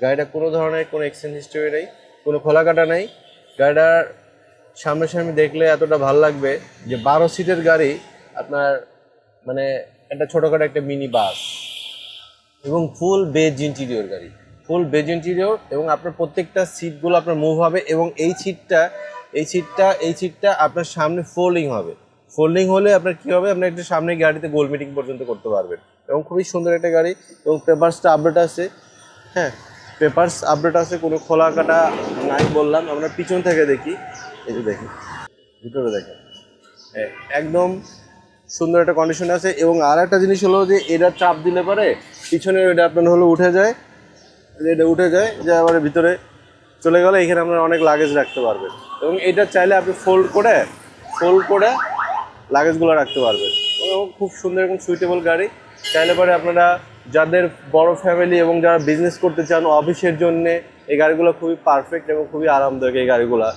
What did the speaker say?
গাড়িটা কোনো ধরনের কোনো এক্সচেঞ্জ হিস্টরি নেই, কোনো খোলা কাটা নেই। গাড়িটার সামনাসামনি দেখলে এতটা ভালো লাগবে যে 12 সিটের গাড়ি আপনার মানে একটা ছোটোখাটো একটা মিনি বাস, এবং ফুল বেজ ইন্টেরিয়র গাড়ি, ফুল বেজ ইন্টেরিয়র। এবং আপনার প্রত্যেকটা সিটগুলো আপনার মুভ হবে, এবং এই সিটটা আপনার সামনে ফোল্ডিং হবে। ফোল্ডিং হলে আপনার কী হবে, আপনার একটা সামনে গাড়িতে গোল মিটিং পর্যন্ত করতে পারবেন, এবং খুবই সুন্দর একটা গাড়ি। এবং পেপারসটা আপডেট আছে, হ্যাঁ পেপারস আপডেট আছে, কোনো খোলা কাটা নাই বললাম। আমরা পিছন থেকে দেখি, এই যে দেখি ভিতরে দেখেন, একদম সুন্দর একটা কন্ডিশন আছে। এবং আর একটা জিনিস হলো যে এটা চাপ দিলে পরে পিছনে এটা আপনার হলো উঠে যায়, এটা উঠে যায় যে আবার ভিতরে চলে গেলে এখানে আপনার অনেক লাগেজ রাখতে পারবেন। এবং এটা চাইলে আপনি ফোল্ড করে লাগেজগুলো রাখতে পারবেন। এবং খুব সুন্দর এবং সুইটেবল গাড়ি। চাইলে পরে আপনারা যাদের বড় ফ্যামিলি এবং যারা বিজনেস করতে চান অফিসের জন্যে, এই গাড়িগুলো খুবই পারফেক্ট এবং খুবই আরামদায়ক এই গাড়িগুলো।